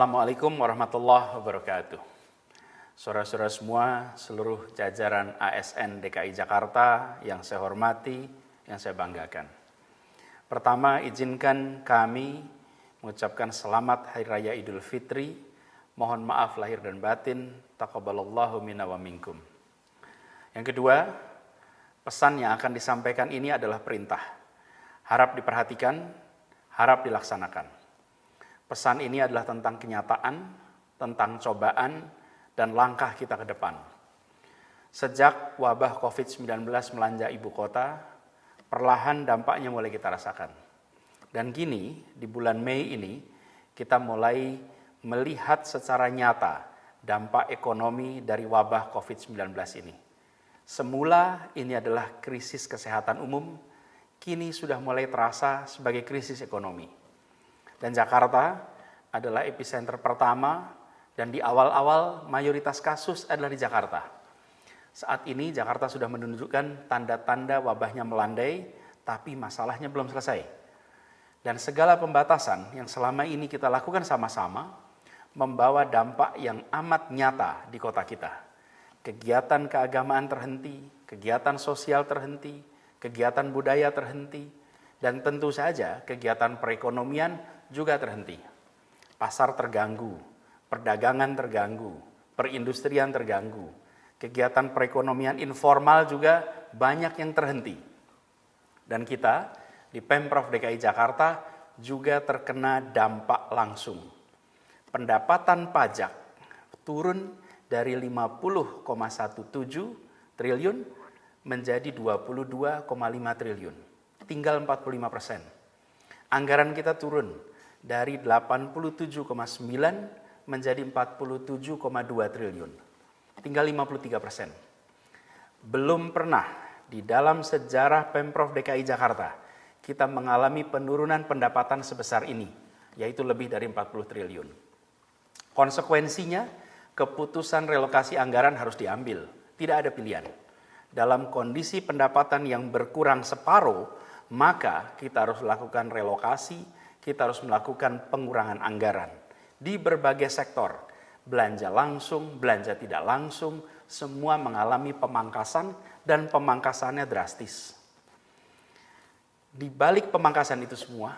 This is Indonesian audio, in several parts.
Assalamualaikum warahmatullahi wabarakatuh. Saudara-saudara semua, seluruh jajaran ASN DKI Jakarta yang saya hormati, yang saya banggakan. Pertama, izinkan kami mengucapkan selamat Hari Raya Idul Fitri. Mohon maaf lahir dan batin. Taqabbalallahu minna wa minkum. Yang kedua, pesan yang akan disampaikan ini adalah perintah. Harap diperhatikan, harap dilaksanakan. Pesan ini adalah tentang kenyataan, tentang cobaan, dan langkah kita ke depan. Sejak wabah COVID-19 melanda ibu kota, perlahan dampaknya mulai kita rasakan. Dan kini, di bulan Mei ini, kita mulai melihat secara nyata dampak ekonomi dari wabah COVID-19 ini. Semula ini adalah krisis kesehatan umum, kini sudah mulai terasa sebagai krisis ekonomi. Dan Jakarta adalah epicenter pertama, dan di awal-awal mayoritas kasus adalah di Jakarta. Saat ini Jakarta sudah menunjukkan tanda-tanda wabahnya melandai, tapi masalahnya belum selesai. Dan segala pembatasan yang selama ini kita lakukan sama-sama, membawa dampak yang amat nyata di kota kita. Kegiatan keagamaan terhenti, kegiatan sosial terhenti, kegiatan budaya terhenti, dan tentu saja kegiatan perekonomian juga terhenti. Pasar terganggu, perdagangan terganggu, perindustrian terganggu, kegiatan perekonomian informal juga banyak yang terhenti. Dan kita di Pemprov DKI Jakarta juga terkena dampak langsung. Pendapatan pajak turun dari 50,17 triliun menjadi 22,5 triliun, tinggal 45%. Anggaran kita turun dari 87,9 menjadi 47,2 triliun, tinggal 53%. Belum pernah di dalam sejarah Pemprov DKI Jakarta kita mengalami penurunan pendapatan sebesar ini, yaitu lebih dari 40 triliun. Konsekuensinya, keputusan relokasi anggaran harus diambil, tidak ada pilihan. Dalam kondisi pendapatan yang berkurang separuh, maka kita harus melakukan relokasi, kita harus melakukan pengurangan anggaran. Di berbagai sektor, belanja langsung, belanja tidak langsung, semua mengalami pemangkasan dan pemangkasannya drastis. Di balik pemangkasan itu semua,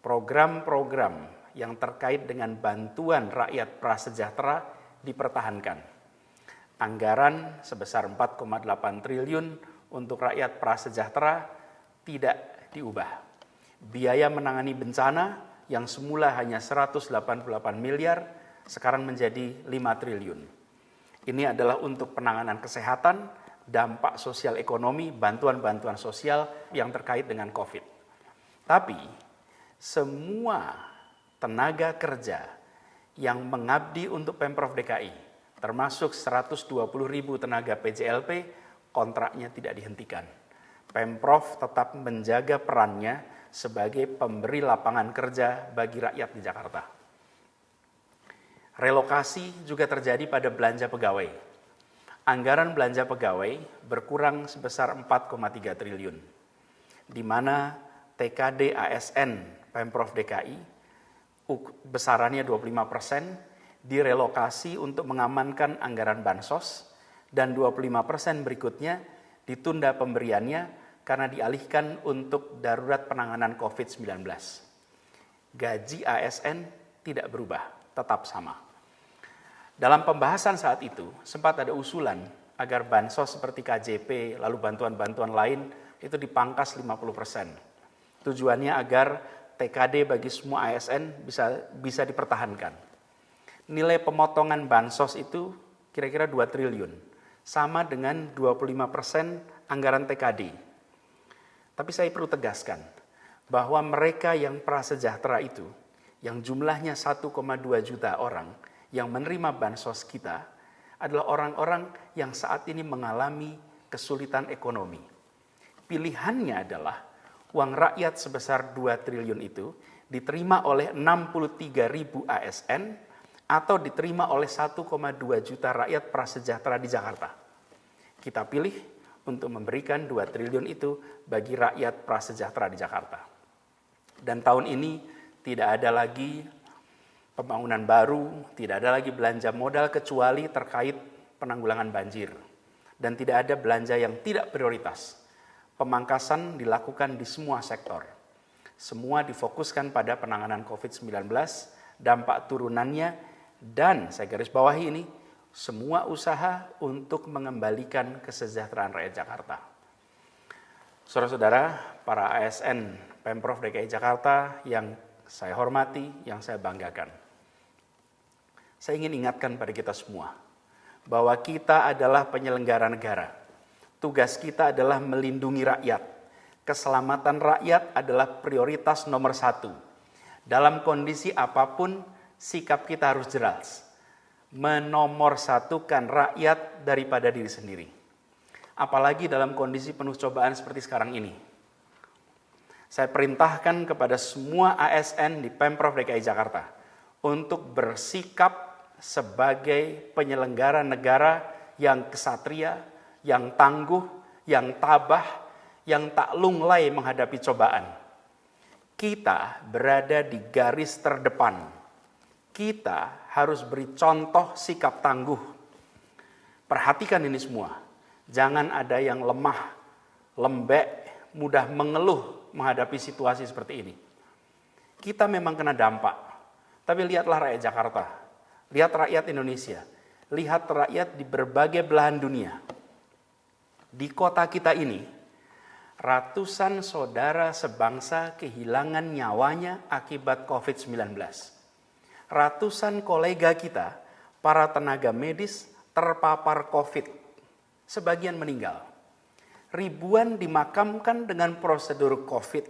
program-program yang terkait dengan bantuan rakyat prasejahtera dipertahankan. Anggaran sebesar 4,8 triliun untuk rakyat prasejahtera tidak diubah. Biaya menangani bencana yang semula hanya 188 miliar, sekarang menjadi 5 triliun. Ini adalah untuk penanganan kesehatan, dampak sosial ekonomi, bantuan-bantuan sosial yang terkait dengan COVID. Tapi, semua tenaga kerja yang mengabdi untuk Pemprov DKI, termasuk 120.000 tenaga PJLP, kontraknya tidak dihentikan. Pemprov tetap menjaga perannya sebagai pemberi lapangan kerja bagi rakyat di Jakarta. Relokasi juga terjadi pada belanja pegawai. Anggaran belanja pegawai berkurang sebesar 4,3 triliun, di mana TKD ASN Pemprov DKI besarannya 25% direlokasi untuk mengamankan anggaran bansos, dan 25% berikutnya ditunda pemberiannya karena dialihkan untuk darurat penanganan COVID-19. Gaji ASN tidak berubah, tetap sama. Dalam pembahasan saat itu, sempat ada usulan agar bansos seperti KJP, lalu bantuan-bantuan lain itu dipangkas 50%. Tujuannya agar TKD bagi semua ASN bisa dipertahankan. Nilai pemotongan bansos itu kira-kira 2 triliun, sama dengan 25% anggaran TKD. Tapi saya perlu tegaskan bahwa mereka yang prasejahtera itu, yang jumlahnya 1,2 juta orang yang menerima bansos kita, adalah orang-orang yang saat ini mengalami kesulitan ekonomi. Pilihannya adalah uang rakyat sebesar 2 triliun itu diterima oleh 63.000 ASN atau diterima oleh 1,2 juta rakyat prasejahtera di Jakarta. Kita pilih untuk memberikan 2 triliun itu bagi rakyat prasejahtera di Jakarta. Dan tahun ini tidak ada lagi pembangunan baru, tidak ada lagi belanja modal kecuali terkait penanggulangan banjir. Dan tidak ada belanja yang tidak prioritas. Pemangkasan dilakukan di semua sektor. Semua difokuskan pada penanganan COVID-19, dampak turunannya, dan saya garis bawahi ini, semua usaha untuk mengembalikan kesejahteraan rakyat Jakarta. Saudara-saudara, para ASN Pemprov DKI Jakarta yang saya hormati, yang saya banggakan. Saya ingin ingatkan pada kita semua, bahwa kita adalah penyelenggara negara. Tugas kita adalah melindungi rakyat. Keselamatan rakyat adalah prioritas nomor 1. Dalam kondisi apapun, sikap kita harus jelas. Menomorsatukan rakyat daripada diri sendiri. Apalagi dalam kondisi penuh cobaan seperti sekarang ini. Saya perintahkan kepada semua ASN di Pemprov DKI Jakarta untuk bersikap sebagai penyelenggara negara yang kesatria, yang tangguh, yang tabah, yang tak lunglai menghadapi cobaan. Kita berada di garis terdepan. Kita harus beri contoh sikap tangguh. Perhatikan ini semua. Jangan ada yang lemah, lembek, mudah mengeluh menghadapi situasi seperti ini. Kita memang kena dampak, tapi lihatlah rakyat Jakarta, lihat rakyat Indonesia, lihat rakyat di berbagai belahan dunia. Di kota kita ini, ratusan saudara sebangsa kehilangan nyawanya akibat COVID-19. Ratusan kolega kita, para tenaga medis terpapar COVID, sebagian meninggal. Ribuan dimakamkan dengan prosedur COVID.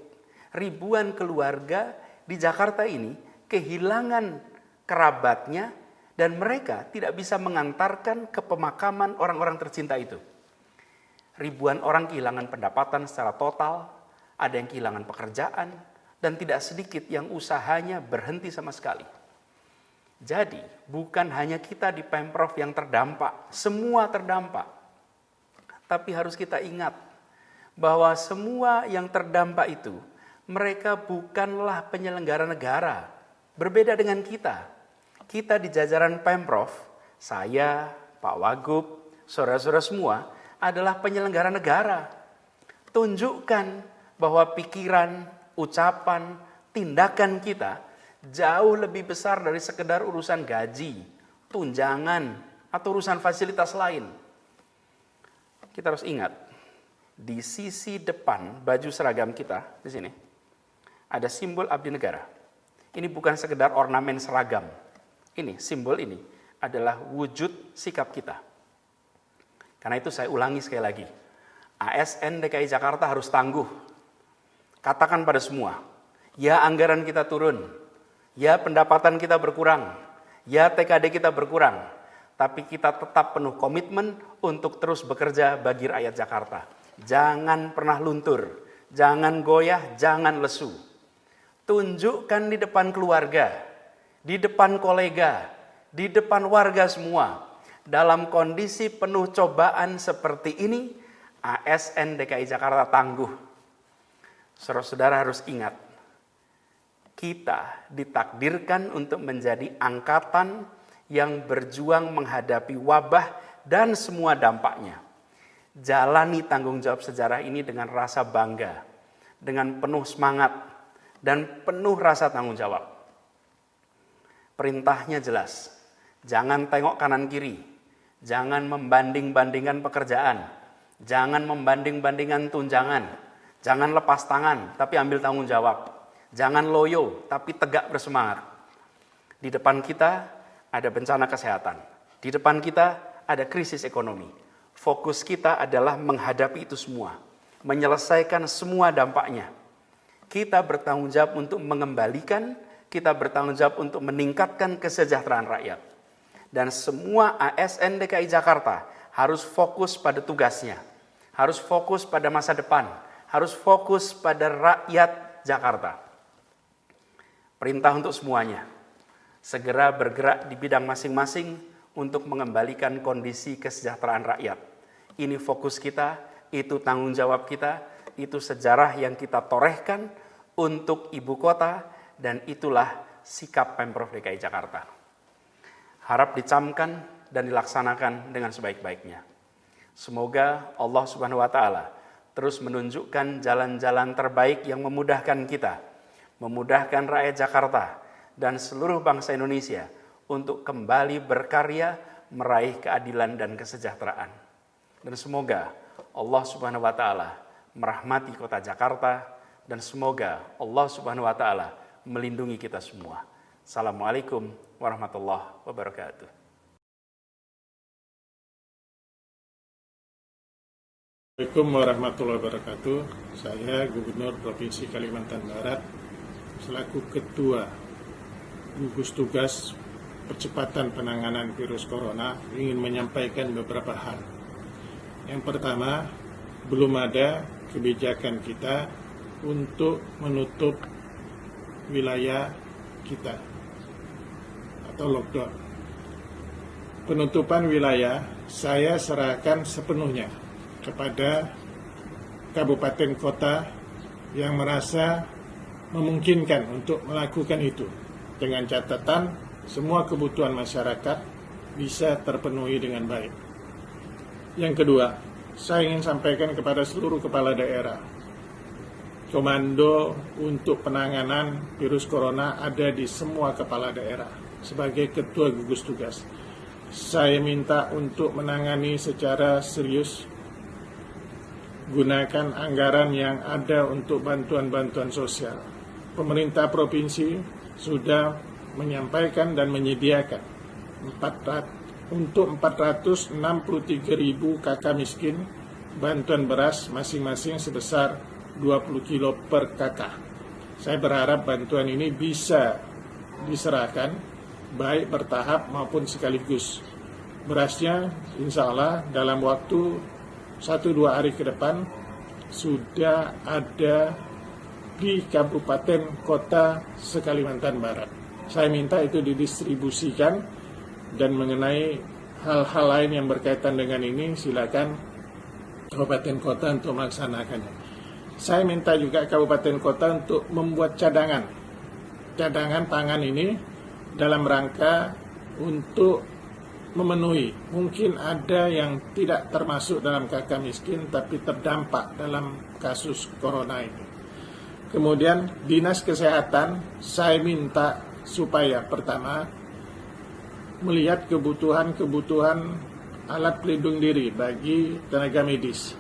Ribuan keluarga di Jakarta ini kehilangan kerabatnya dan mereka tidak bisa mengantarkan ke pemakaman orang-orang tercinta itu. Ribuan orang kehilangan pendapatan secara total, ada yang kehilangan pekerjaan, dan tidak sedikit yang usahanya berhenti sama sekali. Jadi, bukan hanya kita di Pemprov yang terdampak, semua terdampak. Tapi harus kita ingat bahwa semua yang terdampak itu, mereka bukanlah penyelenggara negara. Berbeda dengan kita. Kita di jajaran Pemprov, saya, Pak Wagub, saudara-saudara semua, adalah penyelenggara negara. Tunjukkan bahwa pikiran, ucapan, tindakan kita jauh lebih besar dari sekedar urusan gaji, tunjangan, atau urusan fasilitas lain. Kita harus ingat, di sisi depan baju seragam kita, di sini, ada simbol abdi negara. Ini bukan sekedar ornamen seragam. Ini, simbol ini adalah wujud sikap kita. Karena itu saya ulangi sekali lagi, ASN DKI Jakarta harus tangguh. Katakan pada semua, ya anggaran kita turun, ya pendapatan kita berkurang, ya TKD kita berkurang, tapi kita tetap penuh komitmen untuk terus bekerja bagi rakyat Jakarta. Jangan pernah luntur, jangan goyah, jangan lesu. Tunjukkan di depan keluarga, di depan kolega, di depan warga semua. Dalam kondisi penuh cobaan seperti ini, ASN DKI Jakarta tangguh. Saudara-saudara harus ingat, kita ditakdirkan untuk menjadi angkatan yang berjuang menghadapi wabah dan semua dampaknya. Jalani tanggung jawab sejarah ini dengan rasa bangga, dengan penuh semangat, dan penuh rasa tanggung jawab. Perintahnya jelas, jangan tengok kanan kiri, jangan membanding-bandingkan pekerjaan, jangan membanding-bandingkan tunjangan, jangan lepas tangan tapi ambil tanggung jawab, jangan loyo tapi tegak bersemangat. Di depan kita ada bencana kesehatan, di depan kita ada krisis ekonomi. Fokus kita adalah menghadapi itu semua, menyelesaikan semua dampaknya. Kita bertanggung jawab untuk mengembalikan, kita bertanggung jawab untuk meningkatkan kesejahteraan rakyat. Dan semua ASN DKI Jakarta harus fokus pada tugasnya, harus fokus pada masa depan, harus fokus pada rakyat Jakarta. Perintah untuk semuanya, segera bergerak di bidang masing-masing untuk mengembalikan kondisi kesejahteraan rakyat. Ini fokus kita, itu tanggung jawab kita, itu sejarah yang kita torehkan untuk ibu kota, dan itulah sikap Pemprov DKI Jakarta. Harap dicamkan dan dilaksanakan dengan sebaik-baiknya. Semoga Allah Subhanahu wa Ta'ala terus menunjukkan jalan-jalan terbaik yang memudahkan kita, memudahkan rakyat Jakarta dan seluruh bangsa Indonesia untuk kembali berkarya meraih keadilan dan kesejahteraan. Dan semoga Allah Subhanahu wa Ta'ala merahmati kota Jakarta, dan semoga Allah Subhanahu wa Ta'ala melindungi kita semua. Assalamualaikum warahmatullahi wabarakatuh. Assalamualaikum warahmatullahi wabarakatuh. Saya Gubernur Provinsi Kalimantan Barat selaku Ketua Gugus Tugas Percepatan Penanganan Virus Corona ingin menyampaikan beberapa hal. Yang pertama, belum ada kebijakan kita untuk menutup wilayah kita atau lockdown. Penutupan wilayah saya serahkan sepenuhnya kepada kabupaten kota yang merasa memungkinkan untuk melakukan itu, dengan catatan semua kebutuhan masyarakat bisa terpenuhi dengan baik. Yang kedua, saya ingin sampaikan kepada seluruh kepala daerah, komando untuk penanganan virus corona ada di semua kepala daerah. Sebagai ketua gugus tugas, saya minta untuk menangani secara serius, gunakan anggaran yang ada untuk bantuan-bantuan sosial. Pemerintah provinsi sudah menyampaikan dan menyediakan untuk 463.000 kakak miskin bantuan beras masing-masing sebesar 20 kilo per kakak. Saya berharap bantuan ini bisa diserahkan baik bertahap maupun sekaligus. Berasnya insya Allah dalam waktu 1-2 hari ke depan sudah ada di kabupaten kota se-Kalimantan Barat. Saya minta itu didistribusikan, dan mengenai hal-hal lain yang berkaitan dengan ini silakan kabupaten kota untuk melaksanakannya. Saya minta juga kabupaten kota untuk membuat cadangan pangan ini dalam rangka untuk memenuhi. Mungkin ada yang tidak termasuk dalam kakak miskin tapi terdampak dalam kasus corona ini. Kemudian Dinas Kesehatan saya minta supaya pertama melihat kebutuhan alat pelindung diri bagi tenaga medis.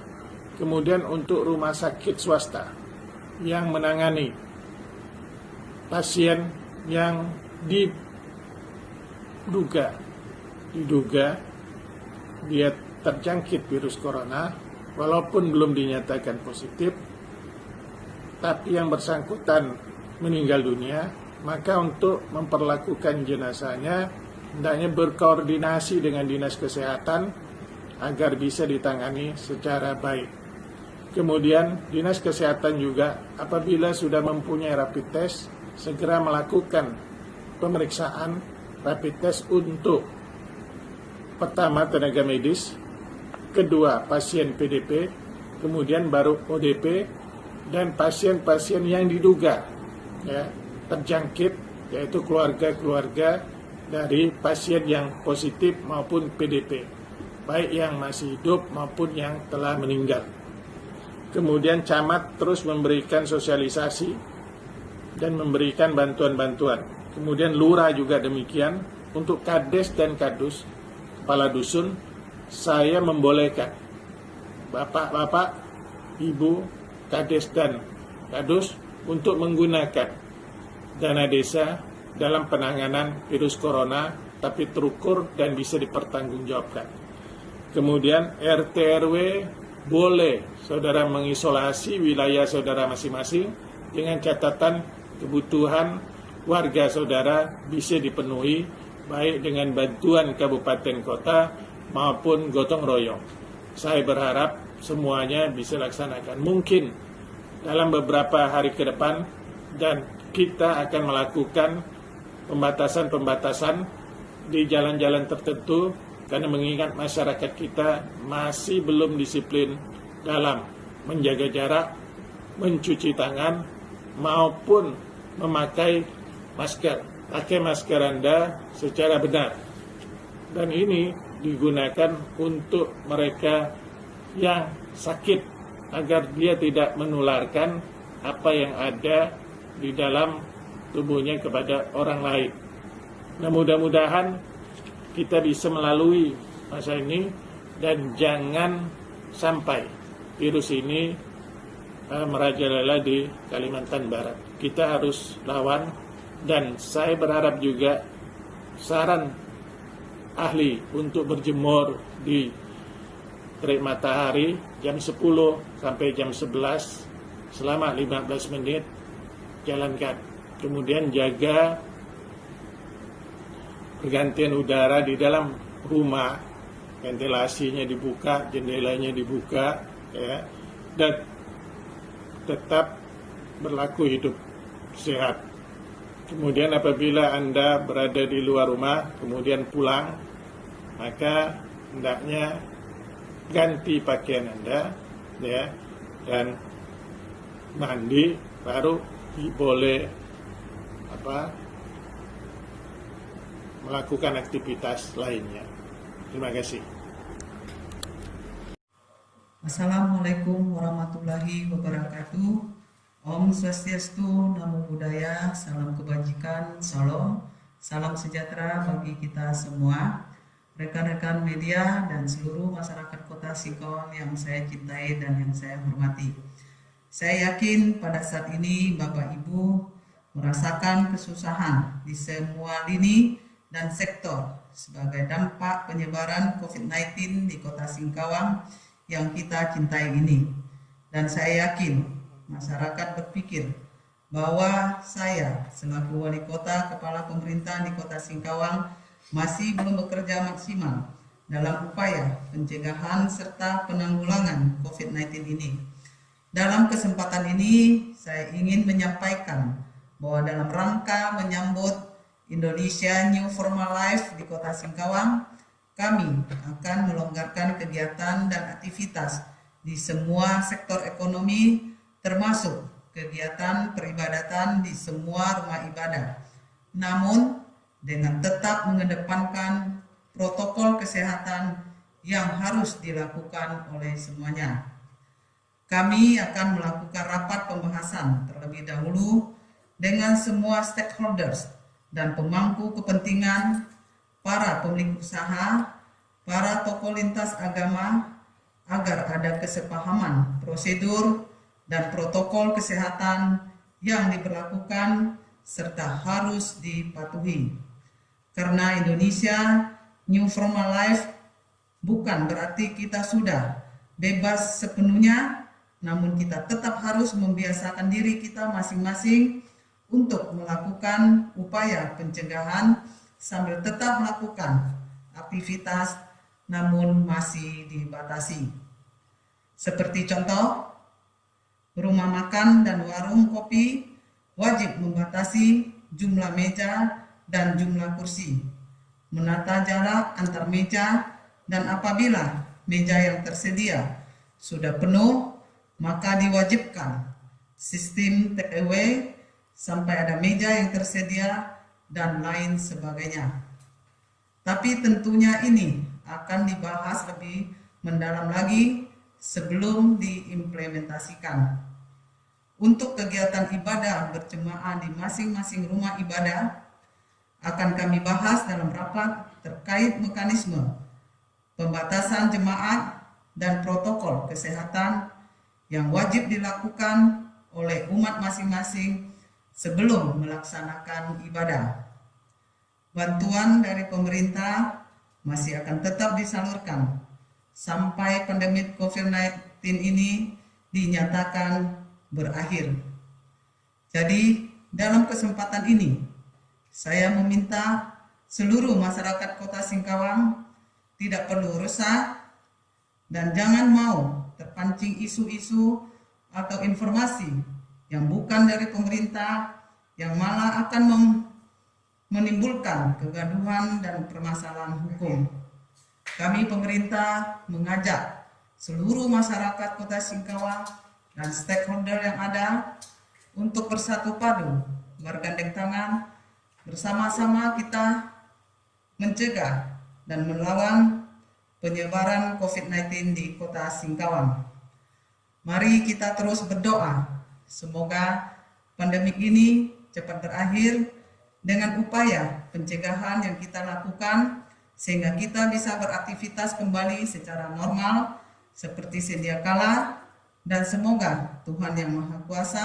Kemudian untuk rumah sakit swasta yang menangani pasien yang diduga dia terjangkit virus corona, walaupun belum dinyatakan positif, tapi yang bersangkutan meninggal dunia, maka untuk memperlakukan jenazahnya hendaknya berkoordinasi dengan Dinas Kesehatan agar bisa ditangani secara baik. Kemudian Dinas Kesehatan juga apabila sudah mempunyai rapid test, segera melakukan pemeriksaan rapid test untuk pertama tenaga medis, kedua pasien PDP, kemudian baru ODP, dan pasien-pasien yang diduga terjangkit, yaitu keluarga-keluarga dari pasien yang positif maupun PDP, baik yang masih hidup maupun yang telah meninggal. Kemudian camat terus memberikan sosialisasi dan memberikan bantuan-bantuan. Kemudian lurah juga demikian. Untuk kades dan kadus, kepala dusun, saya membolehkan bapak-bapak, ibu, kades dan kadus untuk menggunakan dana desa dalam penanganan virus corona, tapi terukur dan bisa dipertanggungjawabkan. Kemudian RT RW boleh saudara mengisolasi wilayah saudara masing-masing dengan catatan kebutuhan warga saudara bisa dipenuhi baik dengan bantuan kabupaten kota maupun gotong royong. Saya berharap semuanya bisa laksanakan. Mungkin dalam beberapa hari ke depan dan kita akan melakukan pembatasan-pembatasan di jalan-jalan tertentu, karena mengingat masyarakat kita masih belum disiplin dalam menjaga jarak, mencuci tangan, maupun memakai masker. pakai masker Anda secara benar. Dan ini digunakan untuk mereka yang sakit agar dia tidak menularkan apa yang ada di dalam tubuhnya kepada orang lain. Nah, mudah-mudahan kita bisa melalui masa ini dan jangan sampai virus ini merajalela di Kalimantan Barat. Kita harus lawan, dan saya berharap juga saran ahli untuk berjemur di terik matahari jam 10 sampai jam 11 selama 15 menit jalankan. Kemudian jaga pergantian udara di dalam rumah, ventilasinya dibuka, jendelanya dibuka, ya, dan tetap berlaku hidup sehat. Kemudian apabila Anda berada di luar rumah, kemudian pulang, maka hendaknya ganti pakaian Anda, ya, dan mandi, baru boleh melakukan aktivitas lainnya. Terima kasih. Assalamualaikum warahmatullahi wabarakatuh. Om Swastiastu, Namo Buddhaya, salam kebajikan, salam sejahtera bagi kita semua, rekan-rekan media dan seluruh masyarakat Kota Singkawang yang saya cintai dan yang saya hormati. Saya yakin pada saat ini Bapak Ibu merasakan kesusahan di semua lini dan sektor sebagai dampak penyebaran COVID-19 di Kota Singkawang yang kita cintai ini. Dan saya yakin masyarakat berpikir bahwa saya selaku Wali Kota, Kepala Pemerintahan di Kota Singkawang masih belum bekerja maksimal dalam upaya pencegahan serta penanggulangan COVID-19 ini. Dalam kesempatan ini saya ingin menyampaikan bahwa dalam rangka menyambut Indonesia New Formal Life di Kota Singkawang, kami akan melonggarkan kegiatan dan aktivitas di semua sektor ekonomi, termasuk kegiatan peribadatan di semua rumah ibadah. Namun, dengan tetap mengedepankan protokol kesehatan yang harus dilakukan oleh semuanya. Kami akan melakukan rapat pembahasan terlebih dahulu dengan semua stakeholders dan pemangku kepentingan, para pemilik usaha, para tokoh lintas agama, agar ada kesepahaman prosedur dan protokol kesehatan yang diberlakukan serta harus dipatuhi. Karena Indonesia New Formal Life bukan berarti kita sudah bebas sepenuhnya, namun kita tetap harus membiasakan diri kita masing-masing untuk melakukan upaya pencegahan sambil tetap melakukan aktivitas namun masih dibatasi. Seperti contoh, rumah makan dan warung kopi wajib membatasi jumlah meja dan jumlah kursi, menata jarak antar meja, dan apabila meja yang tersedia sudah penuh, maka diwajibkan sistem take away sampai ada meja yang tersedia dan lain sebagainya. Tapi tentunya ini akan dibahas lebih mendalam lagi sebelum diimplementasikan. Untuk kegiatan ibadah berjemaah di masing-masing rumah ibadah akan kami bahas dalam rapat terkait mekanisme pembatasan jemaat dan protokol kesehatan yang wajib dilakukan oleh umat masing-masing sebelum melaksanakan ibadah. Bantuan dari pemerintah masih akan tetap disalurkan sampai pandemi COVID-19 ini dinyatakan berakhir. Jadi, dalam kesempatan ini, saya meminta seluruh masyarakat Kota Singkawang tidak perlu resah dan jangan mau terpancing isu-isu atau informasi yang bukan dari pemerintah, yang malah akan menimbulkan kegaduhan dan permasalahan hukum. Kami pemerintah mengajak seluruh masyarakat Kota Singkawang dan stakeholder yang ada untuk bersatu padu, bergandeng tangan bersama-sama kita mencegah dan melawan penyebaran COVID-19 di Kota Singkawang. Mari kita terus berdoa, semoga pandemik ini cepat berakhir dengan upaya pencegahan yang kita lakukan sehingga kita bisa beraktivitas kembali secara normal seperti sedia kala, dan semoga Tuhan Yang Maha Kuasa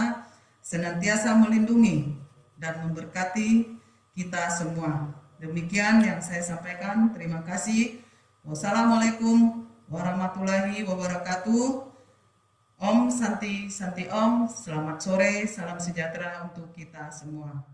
senantiasa melindungi dan memberkati kita semua. Demikian yang saya sampaikan. Terima kasih. Wassalamualaikum warahmatullahi wabarakatuh. Om Santi Santi Om. Selamat sore, salam sejahtera untuk kita semua.